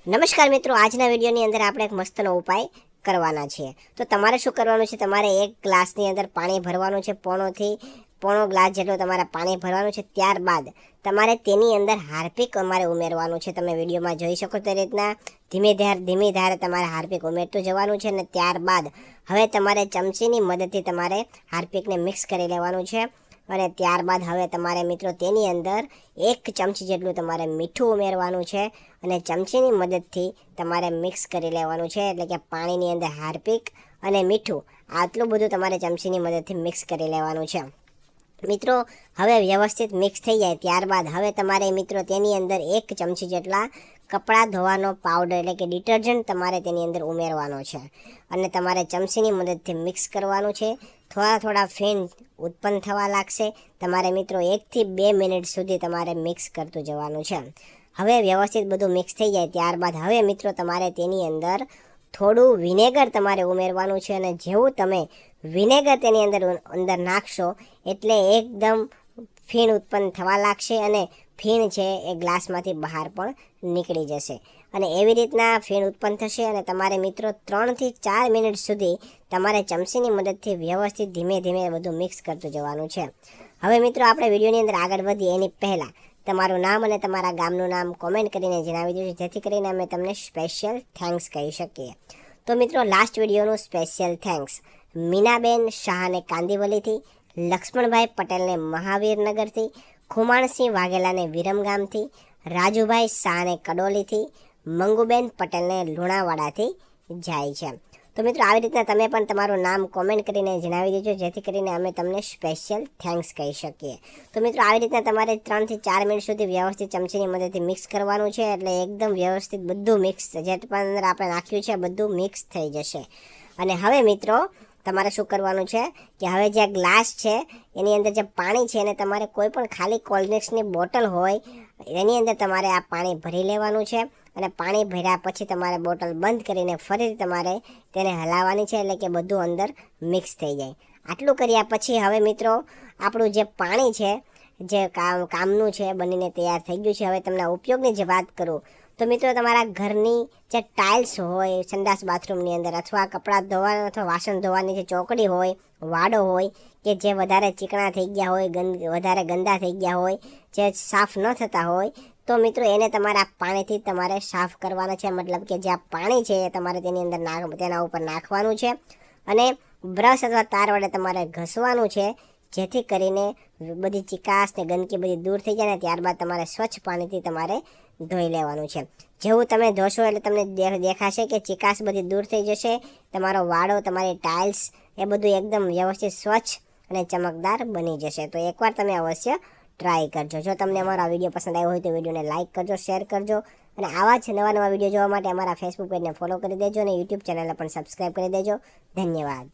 નમસ્કાર મિત્રો, આજના વિડીયોની અંદર આપણે એક મસ્તનો ઉપાય કરવાના છીએ। તો તમારે શું કરવાનું છે, તમારે એક ગ્લાસની અંદર પાણી ભરવાનું છે। પોણો ગ્લાસ જેટલું તમારે પાણી ભરવાનું છે। ત્યારબાદ તમારે તેની અંદર હાર્પિક અમારે ઉમેરવાનું છે। તમે વિડીયોમાં જોઈ શકો તે રીતના ધીમી ધારે તમારે હાર્પિક ઉમેરતું જવાનું છે। અને ત્યારબાદ હવે તમારે ચમચીની મદદથી તમારે હાર્પિકને મિક્સ કરી લેવાનું છે। અને ત્યારબાદ હવે તમારે મિત્રો તેની અંદર 1 ચમચી જેટલું તમારે મીઠું ઉમેરવાનું છે। અને ચમચીની મદદથી તમારે મિક્સ કરી લેવાનું છે, એટલે કે પાણીની અંદર હાર્પિક અને મીઠું આટલું બધું તમારે ચમચીની મદદથી મિક્સ કરી લેવાનું છે। મિત્રો હવે વ્યવસ્થિત મિક્સ થઈ જાય ત્યારબાદ હવે તમારે મિત્રો તેની અંદર 1 ચમચી જેટલા કપડાં ધોવાનો પાવડર એટલે કે ડિટર્જન્ટ તમારે તેની અંદર ઉમેરવાનો છે। અને તમારે ચમચીની મદદથી મિક્સ કરવાનું છે। થોડા ફેન ઉત્પન્ન થવા લાગશે। તમારે મિત્રો 1 થી 2 મિનિટ સુધી તમારે મિક્સ કરતું જવાનું છે। હવે વ્યવસ્થિત બધું મિક્સ થઈ જાય ત્યારબાદ હવે મિત્રો તમારે તેની અંદર થોડું વિનેગર તમારે ઉમેરવાનું છે। અને જેવું તમે વિનેગર તેની અંદર નાખશો એટલે એકદમ ફીણ ઉત્પન્ન થવા લાગશે અને ફીણ છે એ ગ્લાસમાંથી બહાર પણ નીકળી જશે। અને એવી રીતના ફીણ ઉત્પન્ન થશે અને તમારે મિત્રો 3 થી 4 મિનિટ સુધી તમારે ચમચીની મદદથી વ્યવસ્થિત ધીમે બધું મિક્સ કરતું જવાનું છે। હવે મિત્રો આપણે વિડીયોની અંદર આગળ વધીએ એની પહેલાં તમારું નામ અને તમારા ગામનું નામ કોમેન્ટ કરીને જણાવી દેજો, જેથી કરીને અમે તમને સ્પેશિયલ થેન્ક્સ કહી શકીએ। તો મિત્રો લાસ્ટ વિડીયોનું સ્પેશિયલ થેન્ક્સ મીનાબેન શાહને કાંદીવલીથી, લક્ષ્મણભાઈ પટેલને મહાવીરનગરથી, ખુમાણસિંહ વાઘેલાને વિરમગામથી, રાજુભાઈ શાહને કડોલીથી, મંગુબેન પટેલને લુણાવાડાથી જાય છે। તો મિત્રો આવી રીતના તમે પણ તમારું નામ કોમેન્ટ કરીને જણાવી દેજો, જેથી કરીને અમે તમને સ્પેશિયલ થેન્ક્સ કહી શકીએ। તો મિત્રો આવી રીતના તમારે 3 થી 4 મિનિટ સુધી વ્યવસ્થિત ચમચીની મદદથી મિક્સ કરવાનું છે, એટલે એકદમ વ્યવસ્થિત બધું મિક્સ જે પણ અંદર આપણે નાખ્યું છે બધું મિક્સ થઈ જશે। અને હવે મિત્રો તમારે શું કરવાનું છે કે હવે જે ગ્લાસ છે એની અંદર જે પાણી છે એને તમારે કોઈ પણ ખાલી કોલ્ડ્રિંક્સની બોટલ હોય એની અંદર તમારે આ પાણી ભરી લેવાનું છે। અને પાણી ભર્યા પછી તમારે બોટલ બંધ કરીને ફરીથી તમારે તેને હલાવવાની છે, એટલે કે બધું અંદર મિક્સ થઈ જાય। આટલું કર્યા પછી હવે મિત્રો આપણું જે પાણી છે જે કામનું છે બનીને તૈયાર થઈ ગયું છે। હવે તમને ઉપયોગની જે વાત કરું તો મિત્રો તમારા ઘરની જે ટાઇલ્સ હોય સંડાસ બાથરૂમની અંદર અથવા કપડાં ધોવાના અથવા વાસણ ધોવાની જે ચોકડી હોય, વાડો હોય કે જે વધારે ચીકણા થઈ ગયા હોય, વધારે ગંદા થઈ ગયા હોય, જે સાફ ન થતા હોય, તો મિત્રો એને તમારા પાણીથી તમારે સાફ કરવાના છે। મતલબ કે જે આ પાણી છે એ તમારે તેની અંદર તેના ઉપર નાખવાનું છે અને બ્રશ અથવા તાર વડે તમારે ઘસવાનું છે, જેથી કરીને બધી ચીકાશ ને ગંદકી બધી દૂર થઈ જાય ને ત્યારબાદ તમારે સ્વચ્છ પાણીથી તમારે ધોઈ લેવાનું છે। જેવું તમે ધોશો એટલે તમને દેખાશે કે ચીકાશ બધી દૂર થઈ જશે, તમારો વાડો, તમારી ટાઇલ્સ એ બધું એકદમ વ્યવસ્થિત સ્વચ્છ અને ચમકદાર બની જશે। તો એકવાર તમે અવશ્ય ટ્રાય કરજો। જો તમને અમારો આ વિડીયો પસંદ આવ્યો હોય તો વિડીયોને લાઇક કરજો, શેર કરજો અને આવા જ નવા વિડીયો જોવા માટે અમારા ફેસબુક પેજને ફોલો કરી દેજો અને યુટ્યુબ ચેનલને પણ સબસ્ક્રાઈબ કરી દેજો। ધન્યવાદ।